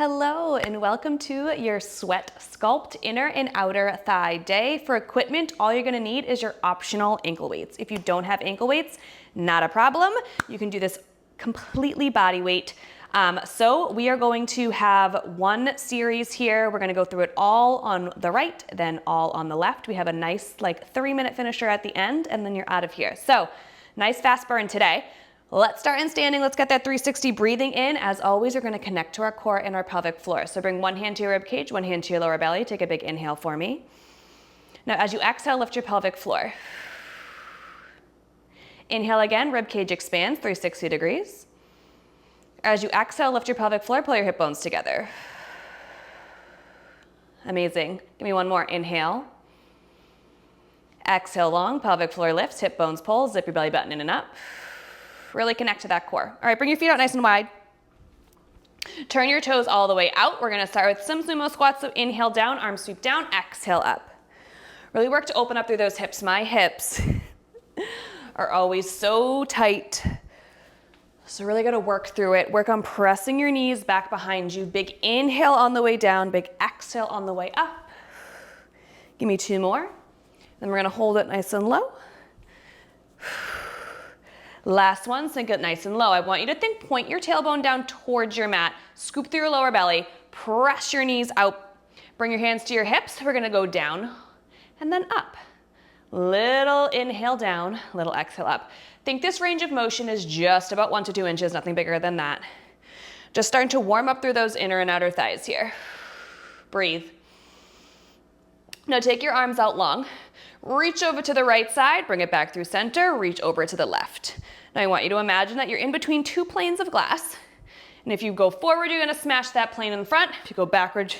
Hello and welcome to your Sweat Sculpt inner and outer thigh day. For equipment, all you're gonna need is your optional ankle weights. If you don't have ankle weights, not a problem. You can do this completely body weight. So we are going to have one series here. We're gonna go through it all on the right, then all on the left. We have a nice 3-minute finisher at the end, and then you're out of here. So nice fast burn today. Let's start in standing. Let's get that 360 breathing in. As always, we're going to connect to our core and our pelvic floor. So bring one hand to your rib cage, one hand to your lower belly. Take a big inhale for me. Now, as you exhale, lift your pelvic floor. Inhale again, rib cage expands 360 degrees. As you exhale, lift your pelvic floor, pull your hip bones together. Amazing. Give me one more. Inhale. Exhale long, pelvic floor lifts, hip bones pull, zip your belly button in and up. Really connect to that core. All right, bring your feet out nice and wide. Turn your toes all the way out. We're gonna start with some sumo squats. So inhale down, arms sweep down, exhale up. Really work to open up through those hips. My hips are always so tight. So really gotta work through it. Work on pressing your knees back behind you. Big inhale on the way down, big exhale on the way up. Give me 2 more. Then we're gonna hold it nice and low. Last one, sink it nice and low. I want you to point your tailbone down towards your mat, scoop through your lower belly, press your knees out, bring your hands to your hips. We're gonna go down and then up. Little inhale down, little exhale up. Think this range of motion is just about 1 to 2 inches, nothing bigger than that. Just starting to warm up through those inner and outer thighs here. Breathe. Now take your arms out long. Reach over to the right side, bring it back through center, reach over to the left. Now I want you to imagine that you're in between 2 planes of glass. And if you go forward, you're gonna smash that plane in front. If you go backward,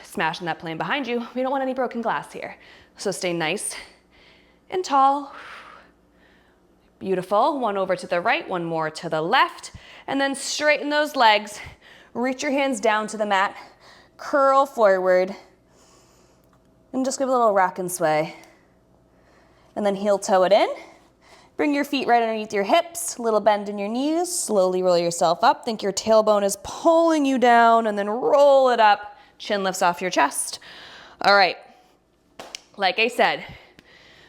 smashing that plane behind you. We don't want any broken glass here. So stay nice and tall. Beautiful. One over to the right, one more to the left. And then straighten those legs. Reach your hands down to the mat. Curl forward. And just give a little rock and sway. And then heel toe it in. Bring your feet right underneath your hips, little bend in your knees, slowly roll yourself up. Think your tailbone is pulling you down and then roll it up. Chin lifts off your chest. All right, like I said,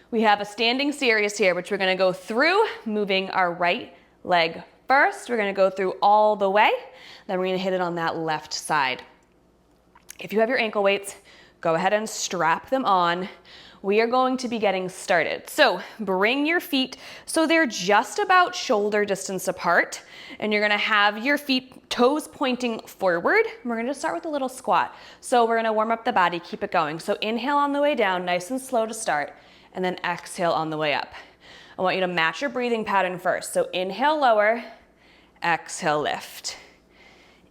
we have a standing series here, which we're gonna go through, moving our right leg first. We're gonna go through all the way, then we're gonna hit it on that left side. If you have your ankle weights, go ahead and strap them on. We are going to be getting started. So bring your feet so they're just about shoulder distance apart, and you're gonna have your toes pointing forward. We're gonna start with a little squat. So we're gonna warm up the body, keep it going. So inhale on the way down, nice and slow to start, and then exhale on the way up. I want you to match your breathing pattern first. So inhale lower, exhale lift.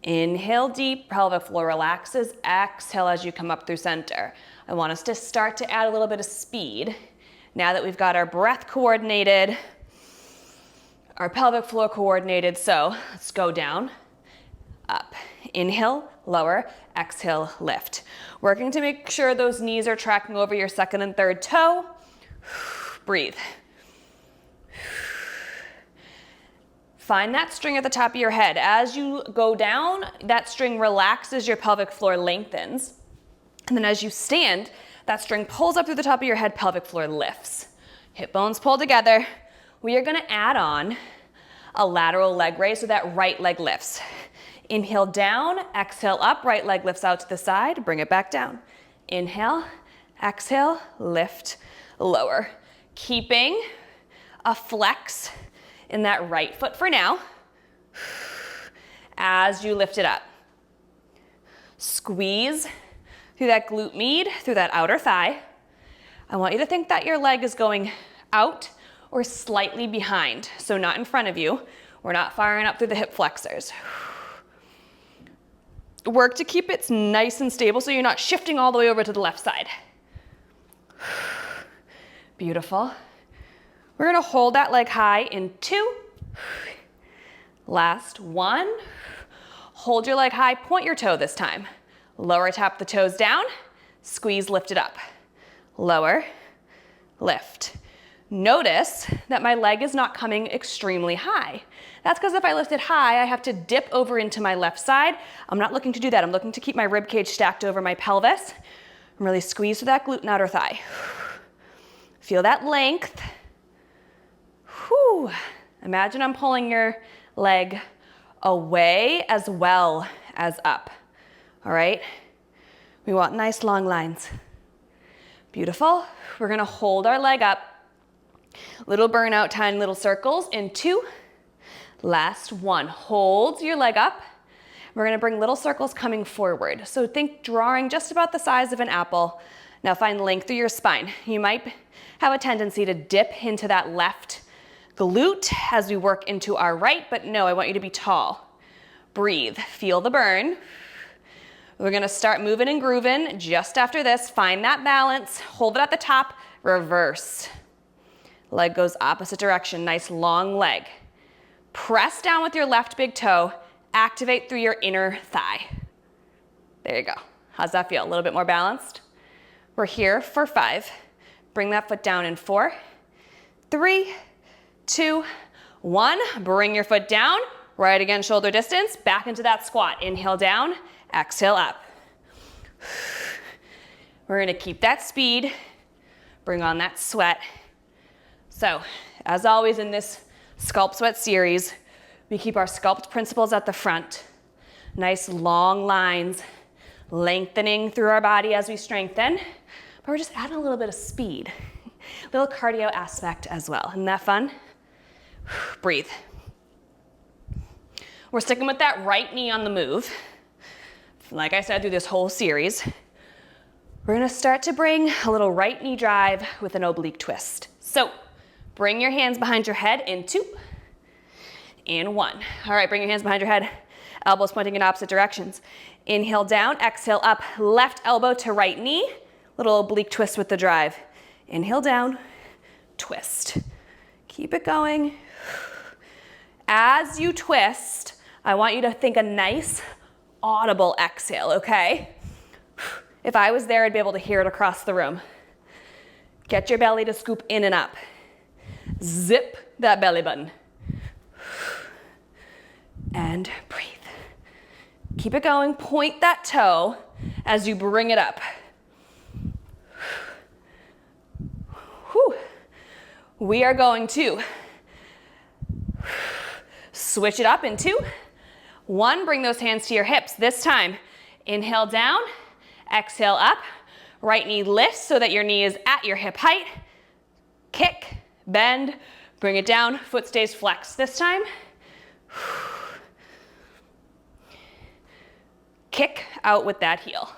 Inhale deep, pelvic floor relaxes. Exhale as you come up through center. I want us to start to add a little bit of speed. Now that we've got our breath coordinated, our pelvic floor coordinated, so let's go down, up. Inhale, lower, exhale, lift. Working to make sure those knees are tracking over your second and third toe. Breathe. Find that string at the top of your head. As you go down, that string relaxes, your pelvic floor lengthens. And then as you stand, that string pulls up through the top of your head, pelvic floor lifts. Hip bones pull together. We are gonna add on a lateral leg raise so that right leg lifts. Inhale down, exhale up, right leg lifts out to the side, bring it back down. Inhale, exhale, lift, lower. Keeping a flex in that right foot for now, as you lift it up. Squeeze through that glute med, through that outer thigh. I want you to think that your leg is going out or slightly behind, so not in front of you. We're not firing up through the hip flexors. Work to keep it nice and stable so you're not shifting all the way over to the left side. Beautiful. We're gonna hold that leg high in 2. Last 1. Hold your leg high, point your toe this time. Lower, tap the toes down, squeeze, lift it up. Lower, lift. Notice that my leg is not coming extremely high. That's because if I lift it high, I have to dip over into my left side. I'm not looking to do that. I'm looking to keep my rib cage stacked over my pelvis. And really squeeze through that glute and outer thigh. Feel that length. Whew. Imagine I'm pulling your leg away as well as up. All right? We want nice long lines. Beautiful. We're gonna hold our leg up. Little burnout, tiny little circles in 2. Last 1. Hold your leg up. We're gonna bring little circles coming forward. So think drawing just about the size of an apple. Now find length through your spine. You might have a tendency to dip into that left glute as we work into our right, but no, I want you to be tall. Breathe, feel the burn. We're gonna start moving and grooving just after this. Find that balance, hold it at the top, reverse. Leg goes opposite direction, nice long leg. Press down with your left big toe, activate through your inner thigh. There you go. How's that feel? A little bit more balanced? We're here for 5. Bring that foot down in 4, 3, 2, 1. Bring your foot down, right against shoulder distance, back into that squat. Inhale down, exhale up. We're gonna keep that speed, bring on that sweat. So, as always in this Sculpt Sweat series, we keep our Sculpt principles at the front. Nice long lines, lengthening through our body as we strengthen, but we're just adding a little bit of speed. Little cardio aspect as well. Isn't that fun? Breathe. We're sticking with that right knee on the move. Like I said through this whole series, we're gonna start to bring a little right knee drive with an oblique twist. So, bring your hands behind your head in 2, in 1. All right, bring your hands behind your head, elbows pointing in opposite directions. Inhale down, exhale up, left elbow to right knee, little oblique twist with the drive. Inhale down, twist. Keep it going. As you twist, I want you to think a nice, audible exhale, okay? If I was there, I'd be able to hear it across the room. Get your belly to scoop in and up. Zip that belly button. And breathe. Keep it going. Point that toe as you bring it up. Whew. We are going to switch it up in 2. 1, bring those hands to your hips. This time, inhale down, exhale up. Right knee lifts so that your knee is at your hip height. Kick, bend, bring it down. Foot stays flexed this time. Kick out with that heel.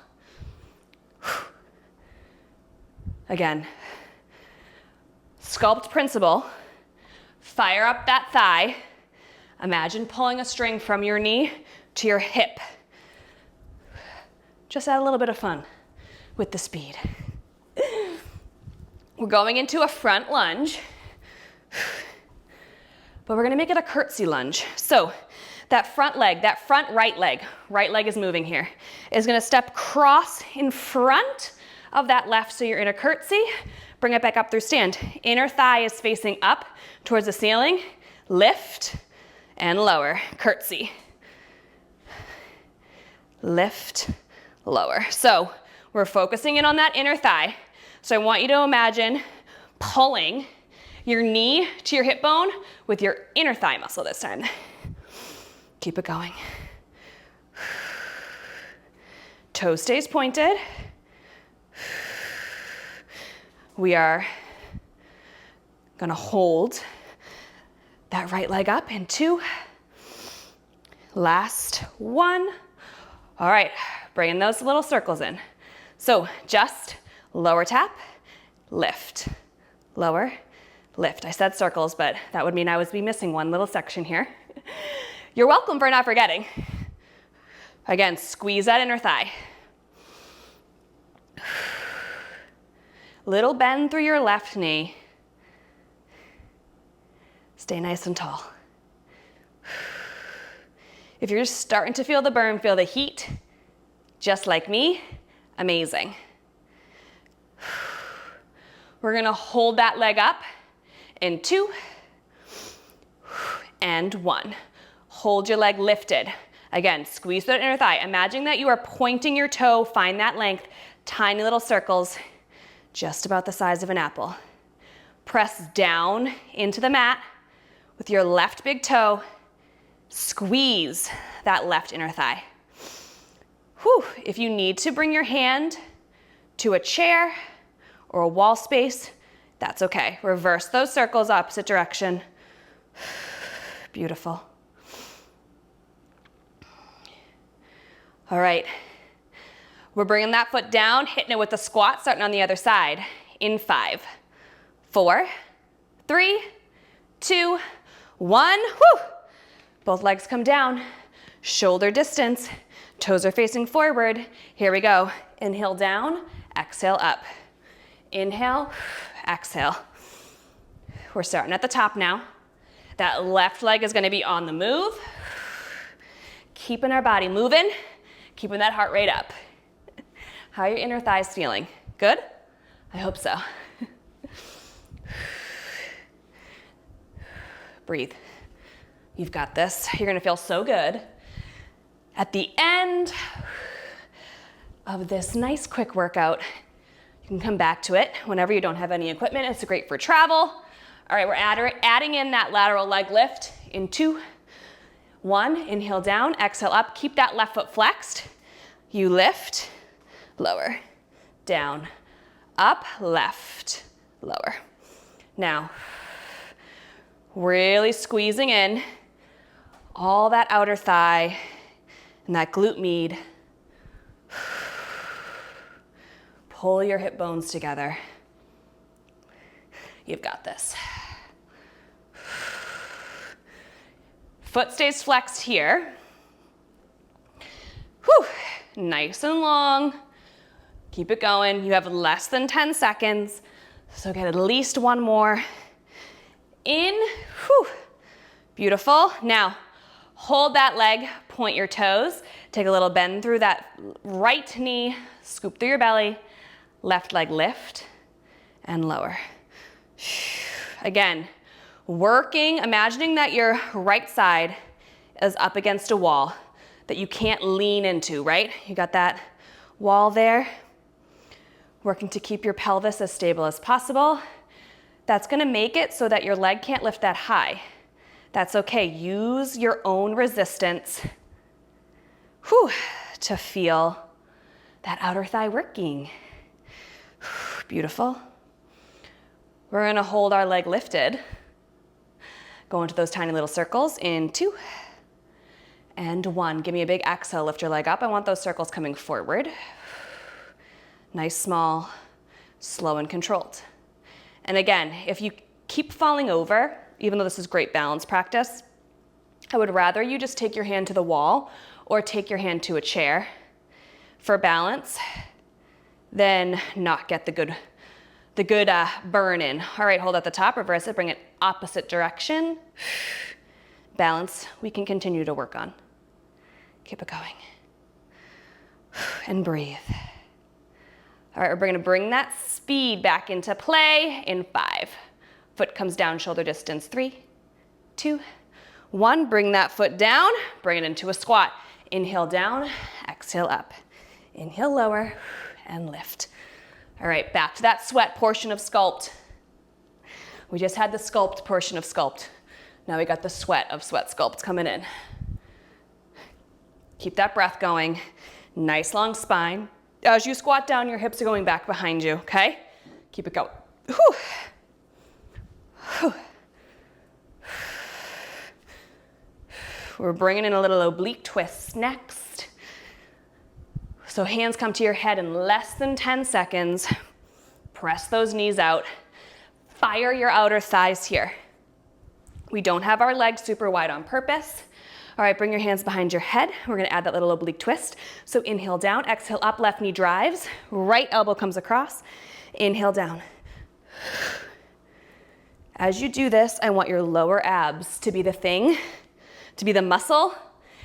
Again, Sculpt principle. Fire up that thigh. Imagine pulling a string from your knee to your hip. Just add a little bit of fun with the speed. We're going into a front lunge, but we're gonna make it a curtsy lunge. So that front leg, that front right leg is moving here, is gonna step cross in front of that left so you're in a curtsy. Bring it back up through stand. Inner thigh is facing up towards the ceiling. Lift and lower, curtsy. Lift, lower. So we're focusing in on that inner thigh. So I want you to imagine pulling your knee to your hip bone with your inner thigh muscle this time. Keep it going. Toe stays pointed. We are gonna hold that right leg up in 2. Last 1. All right, bringing those little circles in. So just lower tap, lift, lower, lift. I said circles, but that would mean I would be missing one little section here. You're welcome for not forgetting. Again, squeeze that inner thigh. Little bend through your left knee. Stay nice and tall. If you're just starting to feel the burn, feel the heat, just like me, amazing. We're gonna hold that leg up In 2, and 1. Hold your leg lifted. Again, squeeze that inner thigh. Imagine that you are pointing your toe, find that length, tiny little circles, just about the size of an apple. Press down into the mat with your left big toe. Squeeze that left inner thigh. Whew. If you need to bring your hand to a chair or a wall space, that's okay. Reverse those circles, opposite direction. Beautiful. All right. We're bringing that foot down, hitting it with a squat, starting on the other side. In 5, 4, 3, 2, 1. Whew. Both legs come down, shoulder distance, toes are facing forward. Here we go. Inhale down, exhale up. Inhale, exhale. We're starting at the top now. That left leg is gonna be on the move. Keeping our body moving, keeping that heart rate up. How are your inner thighs feeling? Good? I hope so. Breathe. You've got this. You're gonna feel so good. At the end of this nice quick workout, you can come back to it whenever you don't have any equipment. It's great for travel. All right, we're adding in that lateral leg lift in 2, 1. Inhale down, exhale up. Keep that left foot flexed. You lift, lower, down, up, left, lower. Now, really squeezing in all that outer thigh and that glute med. Pull your hip bones together. You've got this. Foot stays flexed here. Whew. Nice and long. Keep it going. You have less than 10 seconds, so get at least one more. In. Whew. Beautiful. Now, hold that leg, point your toes, take a little bend through that right knee, scoop through your belly, left leg lift and lower. Again, working, imagining that your right side is up against a wall that you can't lean into, right? You got that wall there. Working to keep your pelvis as stable as possible. That's gonna make it so that your leg can't lift that high. That's okay. Use your own resistance to feel that outer thigh working. Beautiful. We're gonna hold our leg lifted. Go into those tiny little circles in 2 and 1. Give me a big exhale, lift your leg up. I want those circles coming forward. Nice, small, slow and controlled. And again, if you keep falling over, even though this is great balance practice, I would rather you just take your hand to the wall or take your hand to a chair for balance than not get the good burn in. All right, hold at the top, reverse it, bring it opposite direction. Balance, we can continue to work on. Keep it going. And breathe. All right, we're gonna bring that speed back into play in 5. Foot comes down, shoulder distance, 3, 2, 1. Bring that foot down, bring it into a squat. Inhale down, exhale up. Inhale lower and lift. All right, back to that sweat portion of Sculpt. We just had the Sculpt portion of Sculpt. Now we got the sweat of Sweat Sculpt coming in. Keep that breath going. Nice long spine. As you squat down, your hips are going back behind you, okay? Keep it going. Whew. Whew. We're bringing in a little oblique twist next. So hands come to your head in less than 10 seconds. Press those knees out. Fire your outer thighs here. We don't have our legs super wide on purpose. All right, bring your hands behind your head. We're gonna add that little oblique twist. So inhale down, exhale up, left knee drives, right elbow comes across. Inhale down. As you do this, I want your lower abs to be the thing, to be the muscle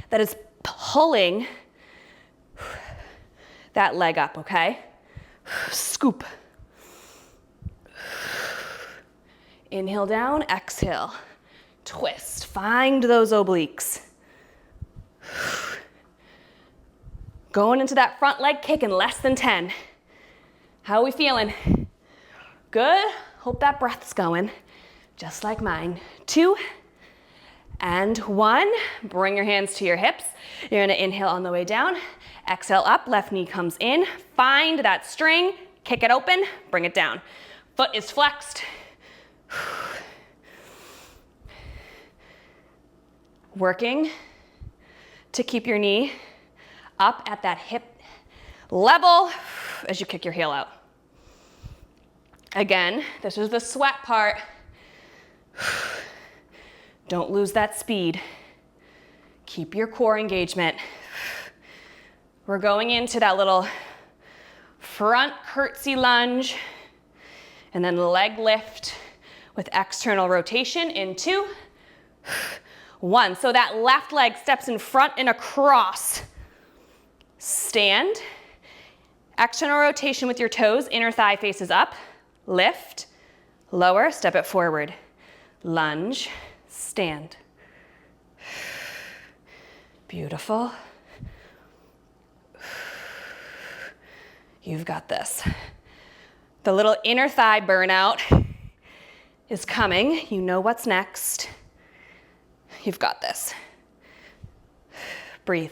that is pulling that leg up, okay? Scoop. Inhale down, exhale. Twist, find those obliques. Going into that front leg kick in less than 10. How are we feeling? Good, hope that breath's going, just like mine. 2 and 1, bring your hands to your hips. You're gonna inhale on the way down, exhale up, left knee comes in, find that string, kick it open, bring it down. Foot is flexed. Working to keep your knee up at that hip level as you kick your heel out. Again, this is the sweat part. Don't lose that speed. Keep your core engagement. We're going into that little front curtsy lunge and then leg lift with external rotation in 2, 1. So that left leg steps in front and across. Stand. External rotation with your toes, inner thigh faces up. Lift, lower, step it forward. Lunge, stand. Beautiful. You've got this. The little inner thigh burnout is coming. You know what's next. You've got this. Breathe.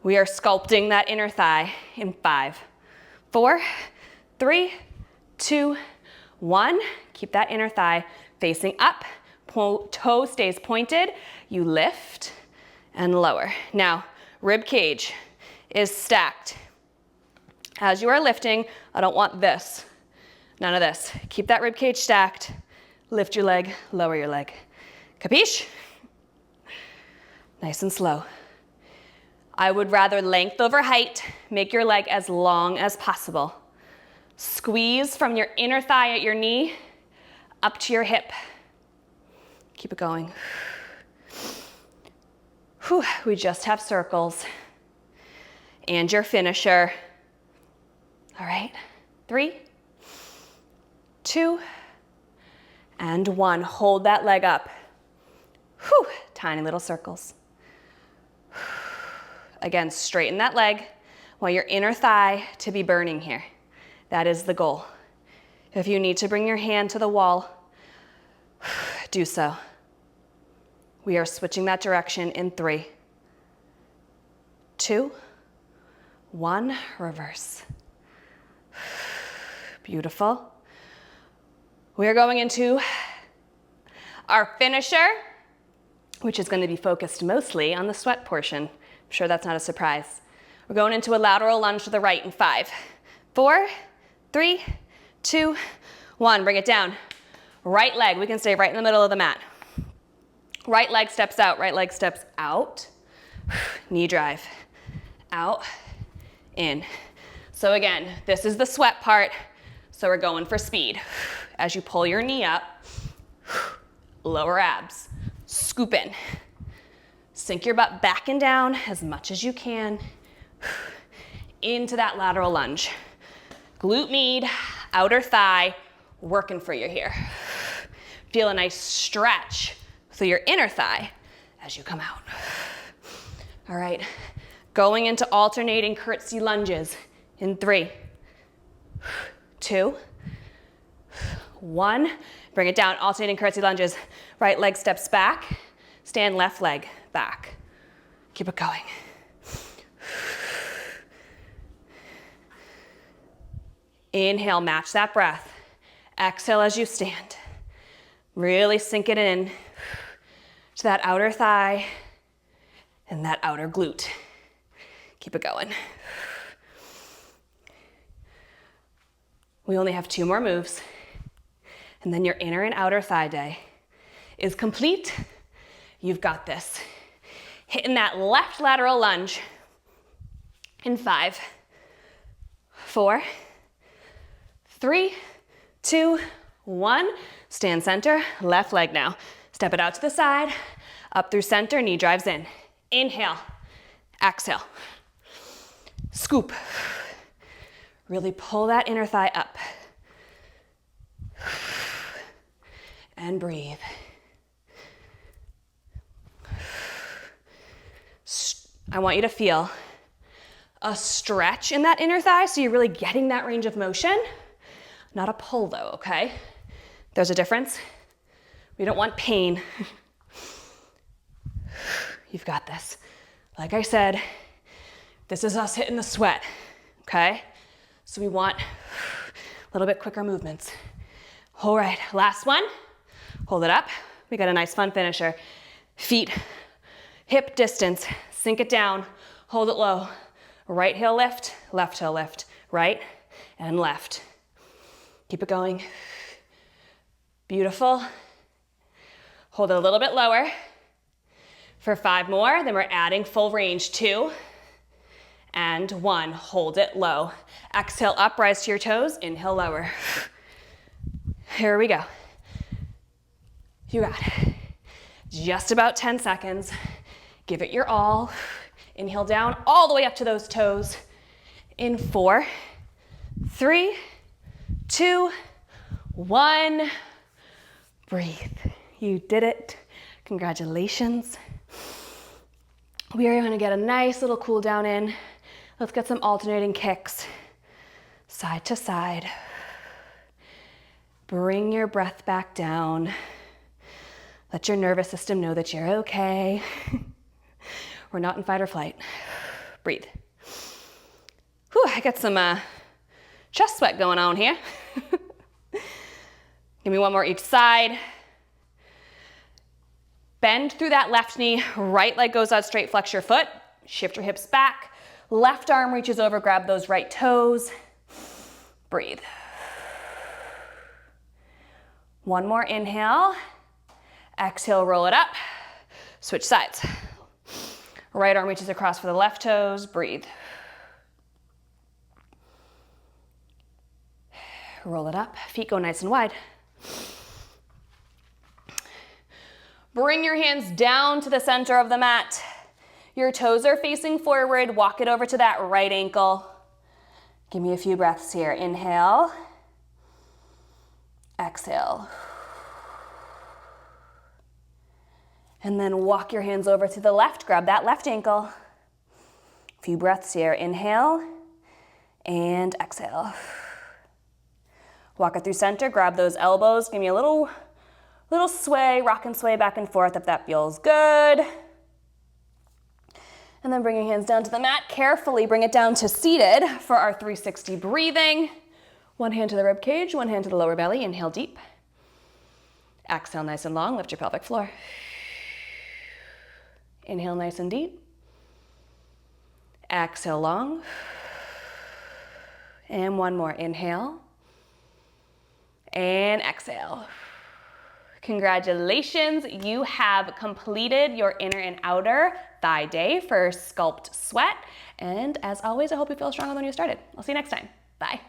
We are sculpting that inner thigh in 5, 4, 3, 2, 1. Keep that inner thigh facing up. Toe stays pointed. You lift and lower. Now, rib cage is stacked. As you are lifting, I don't want this. None of this. Keep that rib cage stacked. Lift your leg, lower your leg. Capiche? Nice and slow. I would rather length over height. Make your leg as long as possible. Squeeze from your inner thigh at your knee up to your hip. Keep it going. Whew, we just have circles. And your finisher. All right, 3, 2, and 1. Hold that leg up. Whew, tiny little circles. Again, straighten that leg. Want your inner thigh to be burning here. That is the goal. If you need to bring your hand to the wall, do so. We are switching that direction in 3, 2, 1, reverse. Beautiful. We are going into our finisher, which is going to be focused mostly on the sweat portion. I'm sure that's not a surprise. We're going into a lateral lunge to the right in 5, 4, 3, 2, 1. Bring it down. Right leg, we can stay right in the middle of the mat. Right leg steps out, right leg steps out. Knee drive. Out, in. So again, this is the sweat part. So we're going for speed. As you pull your knee up, lower abs, scoop in. Sink your butt back and down as much as you can into that lateral lunge. Glute med, outer thigh, working for you here. Feel a nice stretch through your inner thigh as you come out. All right, going into alternating curtsy lunges in 3, 2, 1. Bring it down, alternating curtsy lunges. Right leg steps back, stand left leg back. Keep it going. Inhale, match that breath. Exhale as you stand. Really sink it in to that outer thigh and that outer glute. Keep it going. We only have 2 more moves, and then your inner and outer thigh day is complete. You've got this. Hitting that left lateral lunge in 5, 4, 3, 2, 1. Stand center, left leg now. Step it out to the side, up through center, knee drives in. Inhale, exhale, scoop, Really pull that inner thigh up. And breathe. I want you to feel a stretch in that inner thigh, so you're really getting that range of motion. Not a pull though, okay? There's a difference. We don't want pain. You've got this. Like I said, this is us hitting the sweat, okay? So we want a little bit quicker movements. All right, last one. Hold it up. We got a nice fun finisher. Feet, hip distance, sink it down, hold it low. Right heel lift, left heel lift, right and left. Keep it going. Beautiful. Hold it a little bit lower. For 5 more, then we're adding full range. 2 and 1. Hold it low. Exhale up, rise to your toes. Inhale, lower. Here we go. You got it. Just about 10 seconds. Give it your all. Inhale down all the way up to those toes. In 4, 3, 2, 1. Breathe. You did it. Congratulations. We are going to get a nice little cool down in. Let's get some alternating kicks. Side to side. Bring your breath back down. Let your nervous system know that you're okay. We're not in fight or flight. Breathe. Whew, I got some chest sweat going on here. Give me one more each side. Bend through that left knee, right leg goes out straight, flex your foot, shift your hips back, left arm reaches over, grab those right toes. Breathe. One more inhale. Exhale, roll it up. Switch sides. Right arm reaches across for the left toes. Breathe. Roll it up. Feet go nice and wide. Bring your hands down to the center of the mat. Your toes are facing forward. Walk it over to that right ankle. Give me a few breaths here. Inhale. Exhale. And then walk your hands over to the left. Grab that left ankle. A few breaths here. Inhale and exhale. Walk it through center. Grab those elbows. Give me a little sway, rock and sway back and forth if that feels good. And then bring your hands down to the mat. Carefully bring it down to seated for our 360 breathing. One hand to the rib cage, one hand to the lower belly. Inhale deep. Exhale nice and long. Lift your pelvic floor. Inhale nice and deep. Exhale long. And one more. Inhale. And exhale. Congratulations, you have completed your inner and outer thigh day for Sculpt Sweat. And as always, I hope you feel stronger than you started. I'll see you next time. Bye.